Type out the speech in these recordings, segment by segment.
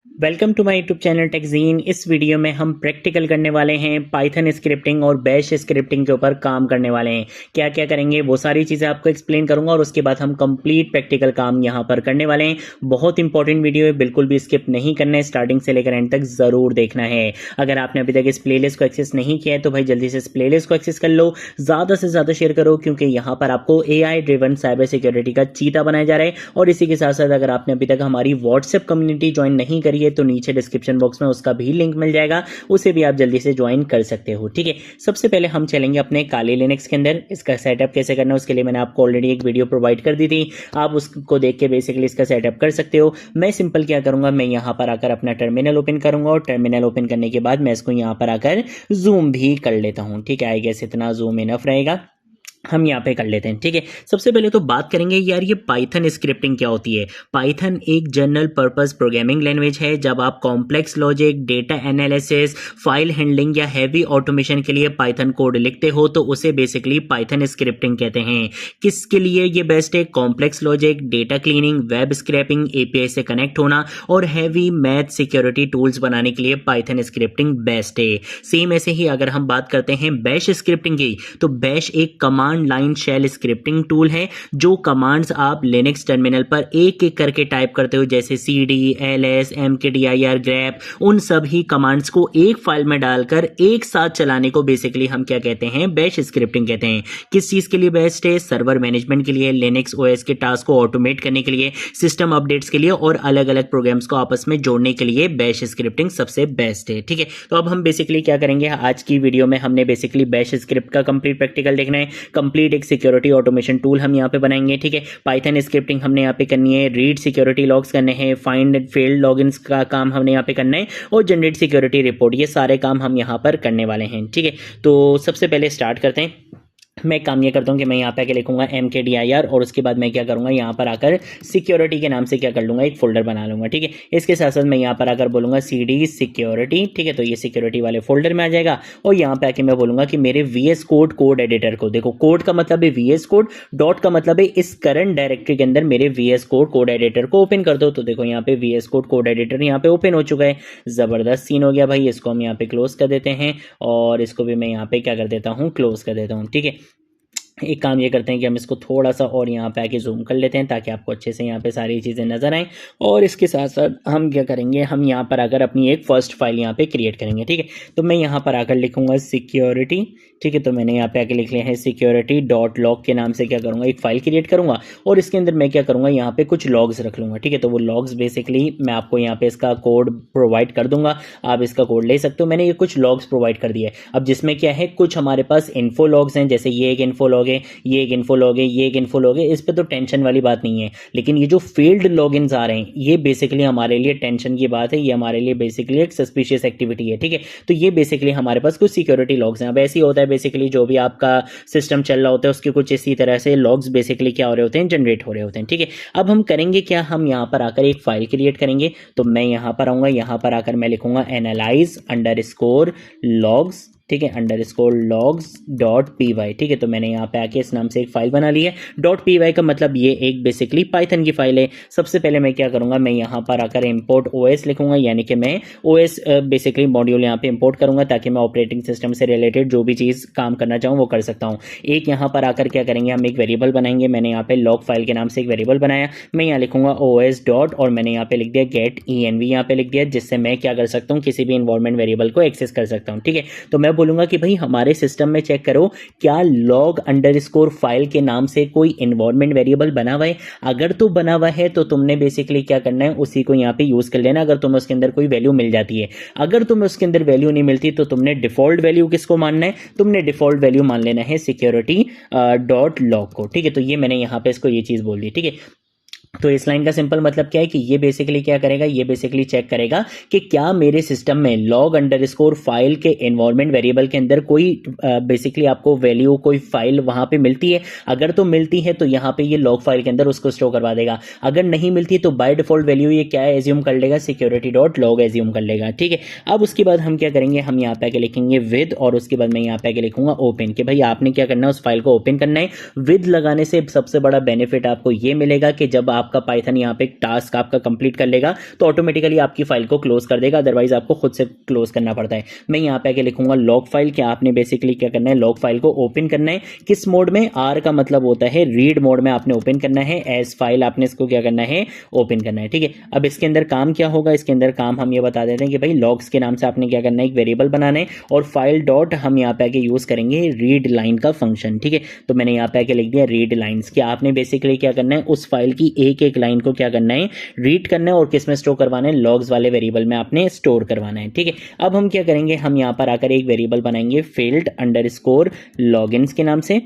Welcome to my YouTube channel टेकजीन। इस video में हम प्रैक्टिकल करने वाले हैं पाइथन स्क्रिप्टिंग और बैश स्क्रिप्टिंग के ऊपर काम करने वाले हैं। क्या क्या करेंगे वो सारी चीज़ें आपको एक्सप्लेन करूंगा और उसके बाद हम कंप्लीट प्रैक्टिकल काम यहां पर करने वाले हैं। बहुत इंपॉर्टेंट वीडियो है, बिल्कुल भी स्किप नहीं करना है, स्टार्टिंग से लेकर एंड तक ज़रूर देखना है। अगर आपने अभी तक इस प्लेलिस्ट को एक्सेस नहीं किया है तो भाई जल्दी से इस प्लेलिस्ट को एक्सेस कर लो, ज़्यादा से ज़्यादा शेयर करो, क्योंकि यहाँ पर आपको AI ड्रिवन साइबर सिक्योरिटी का चीता बनाया जा रहा है। और इसी के साथ साथ अगर आपने अभी तक हमारी व्हाट्सएप कम्युनिटी ज्वाइन नहीं करी है तो नीचे डिस्क्रिप्शन बॉक्स में उसका भी लिंक मिल जाएगा, उसे भी आप जल्दी से ज्वाइन कर सकते हो। ठीक है, सबसे पहले हम चलेंगे अपने काली लिनक्स के अंदर। इसका सेटअप कैसे करना है उसके लिए मैंने आपको ऑलरेडी एक वीडियो प्रोवाइड कर दी थी, आप उसको देख के बेसिकली इसका सेटअप कर सकते हो। मैं सिंपल क्या करूंगा, मैं यहां पर आकर अपना टर्मिनल ओपन करूंगा और टर्मिनल ओपन करने के बाद मैं इसको यहां पर आकर जूम भी कर लेता हूं। ठीक है, आई गेस इतना जूम इनफ रहेगा, हम यहाँ पे कर लेते हैं। ठीक है, सबसे पहले तो बात करेंगे यार ये पाइथन स्क्रिप्टिंग क्या होती है। पाइथन एक जनरल पर्पस प्रोग्रामिंग लैंग्वेज है। जब आप complex logic, data analysis, file handling या हैवी ऑटोमेशन के लिए पाइथन कोड लिखते हो तो उसे बेसिकली पाइथन स्क्रिप्टिंग कहते हैं। किसके लिए ये बेस्ट है? Complex logic, data cleaning, web scrapping, API से कनेक्ट होना और हैवी मैथ सिक्योरिटी टूल्स बनाने के लिए पाइथन स्क्रिप्टिंग बेस्ट है। सेम ऐसे ही अगर हम बात करते हैं बैश स्क्रिप्टिंग की, तो बैश एक command line shell scripting tool है। जो कमांड्स आप लिनक्स टर्मिनल पर एक एक करके टाइप करते हो, जैसे cd, ls, mkdir, grep, उन सभी कमांड्स को एक फाइल में डालकर एक साथ चलाने को बेसिकली हम क्या कहते हैं? बैश स्क्रिप्टिंग कहते हैं। किस चीज के लिए बेस्ट है? सर्वर मैनेजमेंट के लिए, लिनक्स ओएस के टास्क को ऑटोमेट करने के लिए, सिस्टम अपडेट्स के लिए और अलग अलग प्रोग्राम्स को आपस में जोड़ने के लिए बैश स्क्रिप्टिंग सबसे बेस्ट है। ठीक है, तो अब हम बेसिकली क्या करेंगे, आज की वीडियो में हमने बेसिकली बैश स्क्रिप्ट का कंप्लीट प्रैक्टिकल देखना है। कंप्लीट एक सिक्योरिटी ऑटोमेशन टूल हम यहाँ पे बनाएंगे। ठीक है, पाइथन स्क्रिप्टिंग हमने यहाँ पे करनी है, रीड सिक्योरिटी लॉग्स करने हैं, फाइंड एंड फेल्ड लॉगिन्स का काम हमने यहाँ पे करना है और जनरेट सिक्योरिटी रिपोर्ट, ये सारे काम हम यहाँ पर करने वाले हैं। ठीक है, तो सबसे पहले स्टार्ट करते हैं। मैं काम ये करता हूँ कि मैं यहाँ पे आके लिखूंगा mkdir और उसके बाद मैं क्या करूँगा, यहाँ पर आकर सिक्योरिटी के नाम से क्या कर लूँगा, एक फोल्डर बना लूँगा। ठीक है, इसके साथ साथ मैं यहाँ पर आकर बोलूँगा cd सिक्योरिटी। ठीक है, तो ये सिक्योरिटी वाले फोल्डर में आ जाएगा और यहाँ पे आके मैं बोलूँगा कि मेरे VS कोड कोड एडिटर को, देखो कोड का मतलब है VS कोड, डॉट का मतलब है इस करंट डायरेक्टरी के अंदर मेरे VS कोड कोड एडिटर को ओपन कर दो। तो देखो यहाँ पे VS कोड कोड एडिटर यहाँ पे ओपन हो चुका है। ज़बरदस्त सीन हो गया भाई, इसको हम यहाँ पे क्लोज कर देते हैं और इसको भी मैं यहाँ पे क्या कर देता हूँ, क्लोज कर देता हूँ। ठीक है, एक काम ये करते हैं कि हम इसको थोड़ा सा और यहाँ पे आके जूम कर लेते हैं ताकि आपको अच्छे से यहाँ पे सारी चीज़ें नजर आएं। और इसके साथ साथ हम क्या करेंगे, हम यहाँ पर आकर अपनी एक फर्स्ट फाइल यहाँ पे क्रिएट करेंगे। ठीक है, तो मैं यहाँ पर आकर लिखूंगा सिक्योरिटी। ठीक है, तो मैंने यहाँ पे आके लिख लिया है सिक्योरिटी डॉट लॉग के नाम से क्या करूँगा, एक फाइल क्रिएट करूँगा और इसके अंदर मैं क्या करूँगा, यहाँ पे कुछ लॉग्स रख लूँगा। ठीक है, तो वो लॉग्स बेसिकली मैं आपको यहाँ पे इसका कोड प्रोवाइड कर दूंगा, आप इसका कोड ले सकते हो। मैंने ये कुछ लॉग्स प्रोवाइड कर दिया है। अब जिसमें क्या है, कुछ हमारे पास इन्फो लॉग्स हैं, जैसे ये एक इन्फो लॉग है, ये एक इन्फो लॉग है, ये एक इन्फो लॉग है, इस पे तो टेंशन वाली बात नहीं है। लेकिन ये जो फील्ड लॉगिन्स आ रहे हैं ये बेसिकली हमारे लिए टेंशन की बात है, ये हमारे लिए बेसिकली एक सस्पिशियस एक्टिविटी है। ठीक है, तो ये बेसिकली हमारे पास कुछ सिक्योरिटी लॉग्स हैं। अब ऐसे ही होता है बेसिकली, जो भी आपका सिस्टम चल रहा होता है उसके कुछ इसी तरह से लॉग्स बेसिकली क्या हो रहे होते हैं, जनरेट हो रहे होते हैं। ठीक है, अब हम करेंगे क्या, हम यहाँ पर आकर एक फाइल क्रिएट करेंगे। तो मैं यहाँ पर आऊँगा, यहाँ पर आकर मैं लिखूंगा एनालाइज अंडरस्कोर लॉग्स। ठीक है, underscore logs dot P Y. ठीक है, तो मैंने यहाँ पे आके इस नाम से एक फाइल बना ली है। डॉट पी वाई का मतलब ये एक बेसिकली पाइथन की फाइल है। सबसे पहले मैं क्या करूँगा, मैं यहाँ पर आकर इम्पोर्ट ओएस लिखूंगा, यानी कि मैं ओएस बेसिकली मॉड्यूल यहाँ पे इम्पोर्ट करूँगा ताकि मैं ऑपरेटिंग सिस्टम से रिलेटेड जो भी चीज़ काम करना चाहूँ वो कर सकता हूँ। एक यहाँ पर आकर क्या करेंगे, हम एक वेरिएबल बनाएंगे। मैंने यहाँ पे लॉग फाइल के नाम से एक वेरिएबल बनाया, मैं यहाँ लिखूंगा ओएस डॉट और मैंने यहाँ पे लिख दिया गेट env यहाँ पे लिख दिया, जिससे मैं क्या कर सकता हूँ, किसी भी इन्वायरमेंट वेरिएबल को एक्सेस कर सकता हूँ। ठीक है, तो मैं बोलूंगा कि भाई हमारे सिस्टम में चेक करो क्या लॉग अंडरस्कोर फाइल के नाम से कोई इन्वायरमेंट वेरिएबल बना हुआ है। अगर तो बना हुआ है तो तुमने बेसिकली क्या करना है, उसी को यहाँ पे यूज कर लेना अगर तुम्हें उसके अंदर कोई वैल्यू मिल जाती है। अगर तुम्हें उसके अंदर वैल्यू नहीं मिलती तो तुमने डिफॉल्ट वैल्यू किसको मानना है, तुमने डिफॉल्ट वैल्यू मान लेना है सिक्योरिटी डॉट लॉग को। ठीक है, तो ये मैंने यहाँ पे इसको ये चीज बोल दी। ठीक है, तो इस लाइन का सिंपल मतलब क्या है कि ये बेसिकली क्या करेगा, ये बेसिकली चेक करेगा कि क्या मेरे सिस्टम में लॉग अंडरस्कोर फाइल के एनवायरनमेंट वेरिएबल के अंदर कोई बेसिकली आपको वैल्यू, कोई फाइल वहां पे मिलती है। अगर तो मिलती है तो यहाँ पे ये लॉग फाइल के अंदर उसको स्टोर करवा देगा। अगर नहीं मिलती तो बाय डिफॉल्ट वैल्यू ये क्या एज्यूम कर लेगा, सिक्योरिटी डॉट लॉग एज्यूम कर लेगा। ठीक है, अब उसके बाद हम क्या करेंगे, हम यहाँ पे आके लिखेंगे विद और उसके बाद मैं यहाँ पे आके लिखूंगा ओपन, कि भाई आपने क्या करना है, उस फाइल को ओपन करना है। विद लगाने से सबसे बड़ा बेनिफिट आपको ये मिलेगा कि जब आपका पाइथन यहाँ पे टास्क आपका कंप्लीट कर लेगा तो ऑटोमेटिकली आपकी फाइल को क्लोज कर देगा, अदरवाइज आपको खुद से क्लोज करना पड़ता है। मैं यहाँ पे आके लिखूंगा लॉग फाइल, क्या आपने बेसिकली क्या करना है, लॉग फाइल को ओपन करना है। किस मोड में, आर का मतलब होता है रीड मोड में आपने ओपन करना है, एज फाइल आपने इसको क्या करना है, ओपन करना है। ठीक है, अब इसके अंदर काम क्या होगा, इसके अंदर काम हम ये बता देते हैं कि भाई लॉग्स के नाम से आपने क्या करना है, एक वेरिएबल बनाना है और फाइल डॉट हम यहाँ पे आके यूज करेंगे रीड लाइन का फंक्शन। ठीक है, तो मैंने यहाँ पे आके लिख दिया रीड लाइन्स। क्या आपने बेसिकली क्या करना है, उस फाइल की एक एक लाइन को क्या करना है, रीड करना है और किस में स्टोर करवाना है, लॉग्स वाले वेरिएबल में आपने स्टोर करवाना है। ठीक है, अब हम क्या करेंगे, हम यहाँ पर आकर एक वेरिएबल बनाएंगे फील्ड अंडरस्कोर लॉगिन्स के नाम से।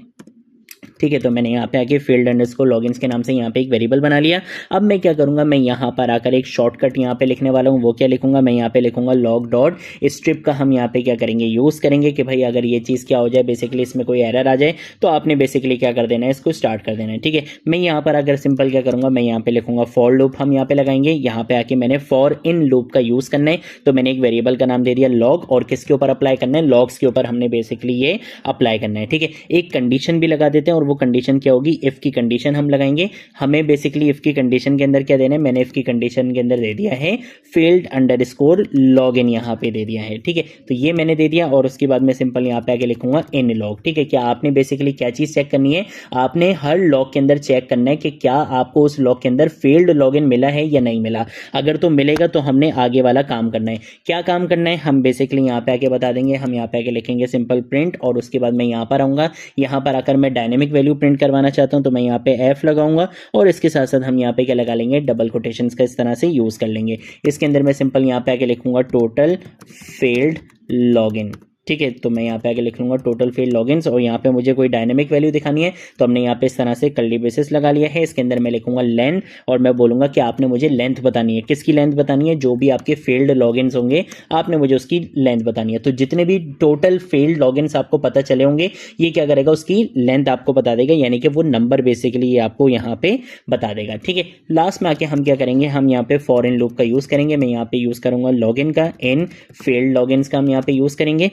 ठीक है, तो मैंने यहाँ पे आके फील्ड अंडरस्कोर लॉगिन्स के नाम से यहाँ पे एक वेरिएबल बना लिया। अब मैं क्या करूँगा, मैं यहाँ पर आकर एक शॉर्टकट यहाँ पे लिखने वाला हूँ। वो क्या लिखूंगा, मैं यहाँ पे लिखूंगा लॉग डॉट स्ट्रिप का हम यहाँ पे क्या करेंगे, यूज़ करेंगे कि भाई अगर ये चीज़ क्या हो जाए, बेसिकली इसमें कोई एरर आ जाए तो आपने बेसिकली क्या कर देना है, इसको स्टार्ट कर देना है। ठीक है, मैं यहाँ पर अगर सिंपल क्या करूँगा, मैं यहाँ पे लिखूंगा फॉर लूप हम यहाँ पे लगाएंगे। यहाँ पे आके मैंने फॉर इन लूप का यूज़ करना है, तो मैंने एक वेरिएबल का नाम दे दिया लॉग, और किसके ऊपर अप्लाई करना है, लॉग्स के ऊपर हमने बेसिकली ये अप्लाई करना है। ठीक है, एक कंडीशन भी लगा देते हैं और वो कंडीशन क्या होगी, इफ की कंडीशन हम लगाएंगे। हमें बेसिकली इफ की कंडीशन के अंदर क्या देना है, मैंने इफ की कंडीशन के अंदर दे दिया है फील्ड अंडरस्कोर लॉगिन यहाँ पे दे दिया है। ठीक है, तो ये मैंने दे दिया और उसके बाद मैं सिंपल यहाँ पे आके लिखूंगा इन लॉग। ठीक है, क्या आपने बेसिकली क्या चीज चेक करनी है, आपने हर लॉग के अंदर चेक करना है कि क्या आपको उस लॉग के अंदर फील्ड लॉगिन मिला है या नहीं मिला। अगर तो मिलेगा तो हमने आगे वाला काम करना है। क्या काम करना है, हम बेसिकली यहाँ पे आके बता देंगे। हम यहाँ पे आके लिखेंगे सिंपल प्रिंट और उसके बाद मैं यहाँ पर आऊंगा। यहाँ पर आकर मैं डायनेमिक वैल्यू प्रिंट करवाना चाहता हूँ तो मैं यहाँ पे एफ लगाऊंगा और इसके साथ साथ हम यहाँ पे क्या लगा लेंगे, डबल कोटेशंस का इस तरह से यूज कर लेंगे। इसके अंदर मैं सिंपल यहाँ पे आके लिखूंगा टोटल फेल्ड लॉगिन। ठीक है, तो मैं यहाँ पे आके लिख लूँगा टोटल फील्ड लॉगिन्स और यहाँ पे मुझे कोई डायनेमिक वैल्यू दिखानी है तो हमने यहाँ पे इस तरह से कर्ली ब्रेसेस लगा लिया है। इसके अंदर मैं लिखूंगा लेंथ और मैं बोलूँगा कि आपने मुझे लेंथ बतानी है। किसकी लेंथ बतानी है, जो भी आपके फील्ड लॉगिन्स होंगे आपने मुझे उसकी लेंथ बतानी है। तो जितने भी टोटल फील्ड लॉगिन्स आपको पता चले होंगे ये क्या करेगा, उसकी लेंथ आपको बता देगा, यानी कि वो नंबर बेसिकली ये आपको यहाँ पे बता देगा। ठीक है, लास्ट में आके हम क्या करेंगे, हम यहाँ पे फॉर इन लूप का यूज़ करेंगे। मैं यहाँ पे यूज़ करूँगा लॉगिन का, इन फील्ड लॉगिन्स का हम यहाँ पे यूज़ करेंगे।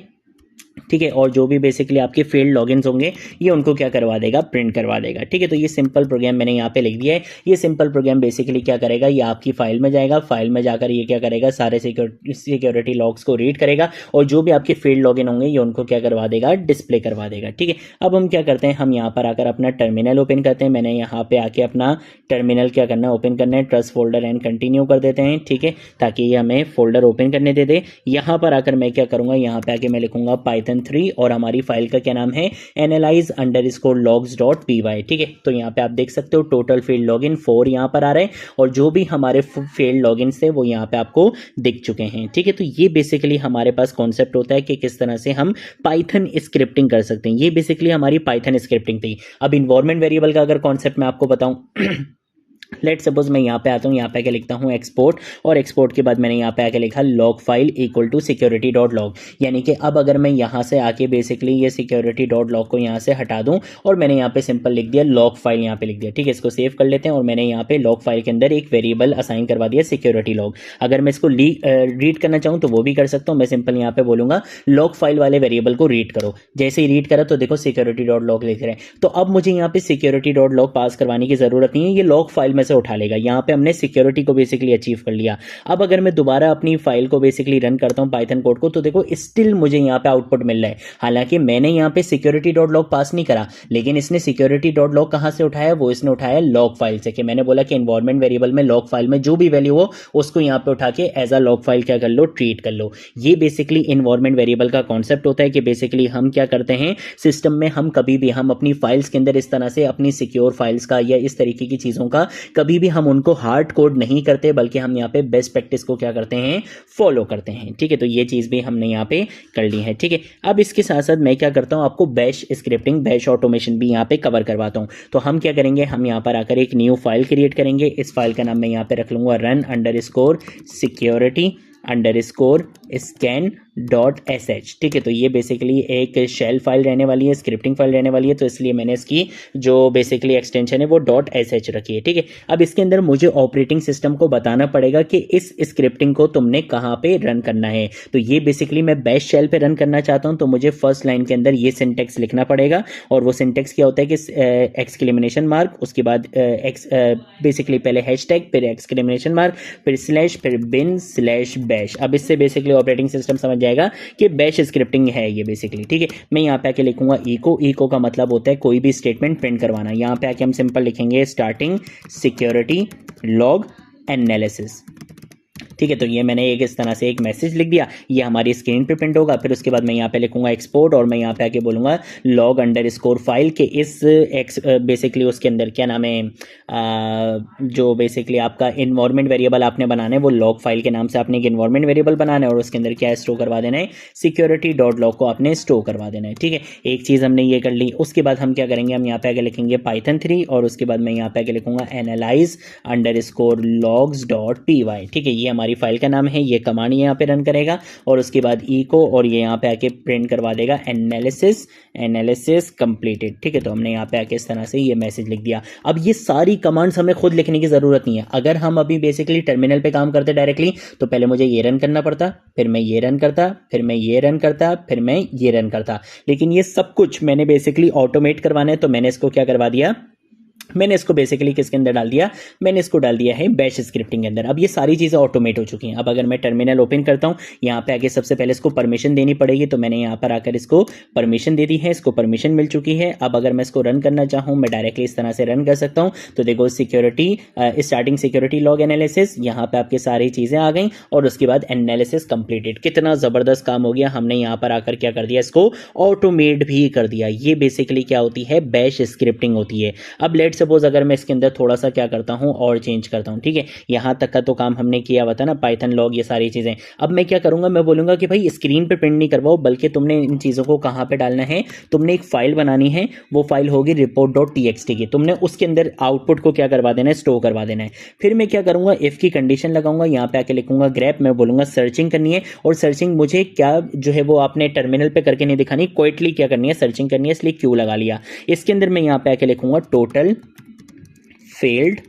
ठीक है, और जो भी बेसिकली आपके फील्ड लॉगिन्स होंगे ये उनको क्या करवा देगा, प्रिंट करवा देगा। ठीक है, तो ये सिंपल प्रोग्राम मैंने यहाँ पे लिख दिया है। ये सिंपल प्रोग्राम बेसिकली क्या करेगा, ये आपकी फाइल में जाएगा, फाइल में जाकर ये क्या करेगा, सारे सिक्योरिटी लॉग्स को रीड करेगा और जो भी आपके फील्ड लॉगिन होंगे ये उनको क्या करवा देगा, डिस्प्ले करवा देगा। ठीक है, अब हम क्या करते हैं, हम यहाँ पर आकर अपना टर्मिनल ओपन करते हैं। मैंने यहाँ पे आके अपना टर्मिनल क्या करना है, ओपन करना है। ट्रस्ट फोल्डर एंड कंटिन्यू कर देते हैं। ठीक है, ताकि ये हमें फोल्डर ओपन करने दे दे। यहाँ पर आकर मैं क्या करूँगा, यहाँ पे आके मैं लिखूंगा पाइथन 3 और हमारी फाइल का क्या नाम है, analyze_logs.py। ठीक है, तो यहाँ पे आप देख सकते हो टोटल फील्ड लॉगिन 4 यहाँ पर आ रहे हैं और जो भी हमारे फील्ड लॉगिन थे वो यहाँ पे आपको दिख चुके हैं। ठीक है, तो ये बेसिकली हमारे पास कॉन्सेप्ट होता है कि किस तरह से हम पाइथन स्क्रिप्टिंग कर सकते हैं। ये बेसिकली हमारी पाइथन स्क्रिप्टिंग थी। अब इन्वायरमेंट वेरिएबल का अगर कॉन्सेप्ट मैं आपको बताऊं लेट सपोज मैं यहाँ पे आता हूँ, यहाँ पे आके लिखता हूँ एक्सपोर्ट और एक्सपोर्ट के बाद मैंने यहाँ पे आके लिखा log file equal to security dot log. यानी कि अब अगर मैं यहाँ से आके बेसिकली ये सिक्योरिटी डॉट लॉग को यहाँ से हटा दूँ और मैंने यहाँ पे सिंपल लिख दिया लॉग फाइल, यहाँ पे लिख दिया। ठीक है, इसको सेव कर लेते हैं और मैंने यहाँ पे लॉग फाइल के अंदर एक वेरिएबल असाइन करवा दिया सिक्योरिटी लॉग। अगर मैं इसको रीड करना चाहूँ तो वो भी कर सकता हूँ। मैं सिंपल यहाँ पे बोलूँगा लॉग फाइल वाले वेरिएबल को रीड करो। जैसे ही रीड करा तो देखो सिक्योरिटी डॉट लॉग लिख रहे हैं। तो अब मुझे यहाँ पे सिक्योरिटी डॉट लॉग पास करवाने की जरूरत नहीं है, ये लॉग फाइल में से उठा लेगा। यहाँ पे हमने सिक्योरिटी को बेसिकली अचीव कर लिया। अब अगर मैं दोबारा अपनी फाइल को बेसिकली रन करता हूं पाइथन कोड को तो देखो स्टिल मुझे यहाँ पे आउटपुट मिल रहा है। हालांकि मैंने यहाँ पे सिक्योरिटी डॉट लॉग पास नहीं करा, लेकिन इसने सिक्योरिटी डॉट लॉग कहां से उठाया, वो इसने उठाया लॉग फाइल से। कि मैंने बोला कि एनवायरमेंट वेरिएबल में लॉग फाइल में जो भी वैल्यू हो उसको यहाँ पे उठा के एज अ लॉग फाइल क्या कर लो, ट्रीट कर लो। ये बेसिकली एनवायरमेंट वेरिएबल का कॉन्सेप्ट होता है कि बेसिकली हम क्या करते हैं सिस्टम में, हम कभी भी हम अपनी फाइल्स के अंदर इस तरह से अपनी सिक्योर फाइल्स का या इस तरीके की चीजों का कभी भी हम उनको हार्ड कोड नहीं करते, बल्कि हम यहाँ पे बेस्ट प्रैक्टिस को क्या करते हैं, फॉलो करते हैं। ठीक है, तो ये चीज भी हमने यहाँ पे कर ली है। ठीक है, अब इसके साथ साथ मैं क्या करता हूँ, आपको बैश स्क्रिप्टिंग, बैश ऑटोमेशन भी यहाँ पे कवर करवाता हूँ। तो हम क्या करेंगे, हम यहाँ पर आकर एक न्यू फाइल क्रिएट करेंगे। इस फाइल का नाम मैं यहाँ पे रख लूंगा run_security_scan .sh। ठीक है, तो ये बेसिकली एक शेल फाइल रहने वाली है, स्क्रिप्टिंग फाइल रहने वाली है, तो इसलिए मैंने इसकी जो बेसिकली एक्सटेंशन है वो .sh रखी है। ठीक है, अब इसके अंदर मुझे ऑपरेटिंग सिस्टम को बताना पड़ेगा कि इस स्क्रिप्टिंग को तुमने कहाँ पे रन करना है। तो ये बेसिकली मैं बैश शेल पे रन करना चाहता हूँ, तो मुझे फर्स्ट लाइन के अंदर ये सिंटेक्स लिखना पड़ेगा, और वो सिंटेक्स क्या होता है कि एक्सक्लेमेशन मार्क, उसके बाद बेसिकली पहले हैशटैग, फिर एक्सक्लेमेशन मार्क, फिर स्लैश, फिर बिन स्लैश बैश। अब इससे बेसिकली ऑपरेटिंग सिस्टम समझ जाएगा कि बैश स्क्रिप्टिंग है ये बेसिकली। ठीक है, मैं यहाँ पे आके लिखूंगा इको। इको का मतलब होता है कोई भी स्टेटमेंट प्रिंट करवाना। यहाँ पे आके हम सिंपल लिखेंगे स्टार्टिंग सिक्योरिटी लॉग एनालिसिस। ठीक है, तो ये मैंने एक इस तरह से एक मैसेज लिख दिया, ये हमारी स्क्रीन पे प्रिंट होगा। फिर उसके बाद मैं यहाँ पे लिखूंगा एक्सपोर्ट, और मैं यहाँ पे आके बोलूँगा log_फाइल के इस बेसिकली उसके अंदर क्या नाम है, जो बेसिकली आपका इन्वायरमेंट वेरिएबल आपने बनाना है वो लॉग फाइल के नाम से आपने एक इन्वायरमेंट वेरिएबल बनाना है, और उसके अंदर क्या स्टोर करवा देना है, security.log को आपने स्टोर करवा देना है। ठीक है, एक चीज़ हमने ये कर ली। उसके बाद हम क्या करेंगे, हम यहाँ पे आके लिखेंगे python3, और उसके बाद मैं यहाँ पे आके लिखूंगा analyze_logs.py। ठीक है, ये हमारी फाइल का नाम है, ये कमांड यहाँ पे रन करेगा, और उसके बाद इको, और ये यहाँ पे आके प्रिंट करवा देगा एनालिसिस कंप्लीटेड। ठीक है, तो हमने यहाँ पे आके इस तरह से ये मैसेज लिख दिया। अब ये सारी कमांड्स हमें खुद लिखने की जरूरत नहीं है। अगर हम अभी बेसिकली टर्मिनल पे काम करते डायरेक्टली, तो पहले मुझे ये रन करना पड़ता, फिर मैं ये रन करता, फिर मैं ये रन करता, फिर मैं ये रन करता। लेकिन ये सब कुछ मैंने बेसिकली ऑटोमेट करवाना है, तो मैंने इसको क्या करवा दिया, मैंने इसको बेसिकली किसके अंदर डाल दिया, मैंने इसको डाल दिया है बैश स्क्रिप्टिंग के अंदर। अब ये सारी चीज़ें ऑटोमेट हो चुकी हैं। अब अगर मैं टर्मिनल ओपन करता हूँ, यहाँ पे आके सबसे पहले इसको परमिशन देनी पड़ेगी, तो मैंने यहाँ पर आकर इसको परमिशन दे दी है, इसको परमिशन मिल चुकी है। अब अगर मैं इसको रन करना चाहूँ, मैं डायरेक्टली इस तरह से रन कर सकता हूँ। तो देखो स्टार्टिंग सिक्योरिटी लॉग एनालिसिस, यहाँ पे आपकी सारी चीज़ें आ गई, और उसके बाद एनालिसिस कंप्लीटेड। कितना ज़बरदस्त काम हो गया, हमने यहाँ पर आकर क्या कर दिया, इसको ऑटोमेट भी कर दिया। ये बेसिकली क्या होती है, बैश स्क्रिप्टिंग होती है। अब लेट सपोज अगर मैं इसके अंदर थोड़ा सा क्या करता हूं और चेंज करता हूं। ठीक है, यहां तक का तो काम हमने किया हुआ था ना, पाइथन लॉग ये सारी चीजें। अब मैं क्या करूंगा, मैं बोलूंगा कि भाई स्क्रीन पे प्रिंट नहीं करवाओ, बल्कि तुमने इन चीजों को कहां पे डालना है, तुमने एक फाइल बनानी है, वो फाइल होगी report.txt की। तुमने उसके अंदर आउटपुट को क्या करवा देना है, स्टोर करवा देना है। फिर मैं क्या करूंगा, इफ की कंडीशन लगाऊंगा, यहां पे आके लिखूंगा ग्रेप, मैं बोलूंगा सर्चिंग करनी है, और सर्चिंग मुझे क्या जो है वो आपने टर्मिनल पे करके नहीं दिखानी, क्विकली क्या करनी है, सर्चिंग करनी है, इसलिए क्यू लगा लिया। इसके अंदर मैं यहां पे आके लिखूंगा टोटल फेल्ड।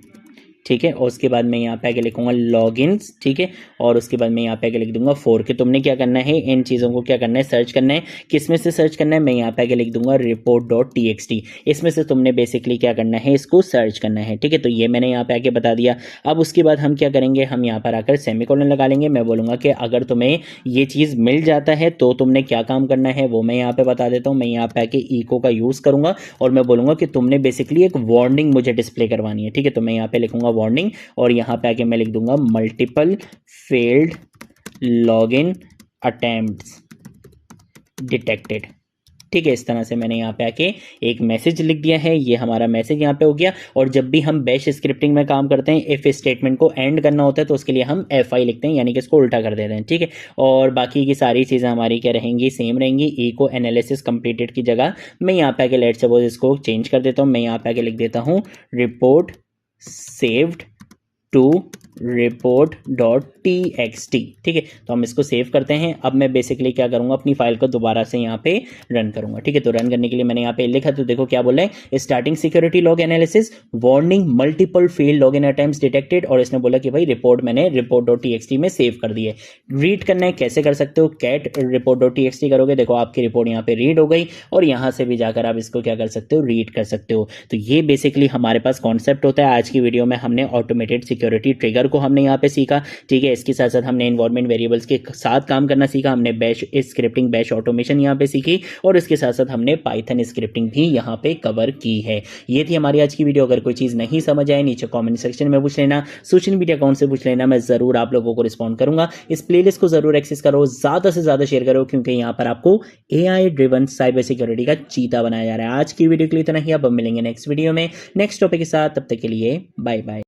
ठीक है, और उसके बाद मैं यहाँ पे आके लिखूंगा लॉगिन्स। ठीक है, और उसके बाद मैं यहाँ पे आके लिख दूंगा 4 कि तुमने क्या करना है, इन चीज़ों को क्या करना है, सर्च करना है। किस में से सर्च करना है, मैं यहाँ पे आके लिख दूंगा report.txt। इसमें से तुमने बेसिकली क्या करना है, इसको सर्च करना है। ठीक है, तो ये मैंने यहाँ पे आके बता दिया। अब उसके बाद हम क्या करेंगे, हम यहाँ पर आकर सेमीकोलन लगा लेंगे। मैं बोलूँगा कि अगर तुम्हें ये चीज़ मिल जाता है तो तुमने क्या काम करना है, वो मैं यहाँ पे बता देता हूँ। मैं यहाँ पे आके इको का यूज़ करूँगा, और मैं बोलूँगा कि तुमने बेसिकली एक वार्निंग मुझे डिस्प्ले करवानी है। ठीक है, तो मैं यहाँ पे लिखूंगा वार्निंग, और यहाँ पे आके मैं लिख दूंगा multiple failed login attempts detected. ठीक है, इस तरह से मैंने यहाँ पे आके एक मैसेज लिख दिया है। ये हमारा मैसेज यहाँ पे हो गया। और जब भी हम बैश स्क्रिप्टिंग में काम करते हैं, इफ स्टेटमेंट को एंड करना होता है, तो उसके लिए हम fi लिखते हैं, यानी कि इसको उल्टा कर देते हैं। ठीक है, और बाकी की सारी चीज़ें हमारी क्या रहेंगी, सेम रहेंगी। इको एनालिसिस कंप्लीटेड की जगह मैं यहाँ पे आके लेट सपोज इसको चेंज कर देता हूँ। मैं यहाँ पे आके लिख देता हूँ रिपोर्ट सेव्ड टू report.txt। ठीक है, तो हम इसको सेव करते हैं। अब मैं बेसिकली क्या करूंगा, अपनी फाइल को दोबारा से यहाँ पे रन करूंगा। ठीक है, तो रन करने के लिए मैंने यहाँ पे लिखा, तो देखो क्या बोल रहा है, starting security log analysis warning multiple failed login attempts detected, और इसने बोला कि भाई रिपोर्ट मैंने report.txt में सेव कर दी है। रीड करना है, कैसे कर सकते हो, कैट report.txt करोगे, देखो आपकी रिपोर्ट यहाँ पे रीड हो गई, और यहाँ से भी जाकर आप इसको क्या कर सकते हो, रीड कर सकते हो। तो ये बेसिकली हमारे पास कॉन्सेप्ट होता है। आज की वीडियो में हमने ऑटोमेटेड सिक्योरिटी ट्रिगर को हमने यहाँ पे सीखा। ठीक है, इसके साथ साथ हमने इन्वायरमेंट वेरिएबल्स के साथ काम करना सीखा, हमने बैश स्क्रिप्टिंग, बैश ऑटोमेशन यहाँ पे सीखी, और इसके साथ साथ हमने पाइथन स्क्रिप्टिंग भी यहाँ पे कवर की है। ये थी हमारी आज की वीडियो। अगर कोई चीज़ नहीं समझ आए, नीचे कमेंट सेक्शन में पूछ लेना, सोशल मीडिया अकाउंट से पूछ लेना, मैं ज़रूर आप लोगों को रिस्पॉन्ड करूंगा। इस प्लेलिस्ट को ज़रूर एक्सेस करो, ज़्यादा से ज़्यादा शेयर करो, क्योंकि यहाँ पर आपको AI ड्रिवन साइबर सिक्योरिटी का चीता बनाया जा रहा है। आज की वीडियो के लिए इतना ही, अब हम मिलेंगे नेक्स्ट वीडियो में नेक्स्ट टॉपिक के साथ। तब तक के लिए बाय बाय।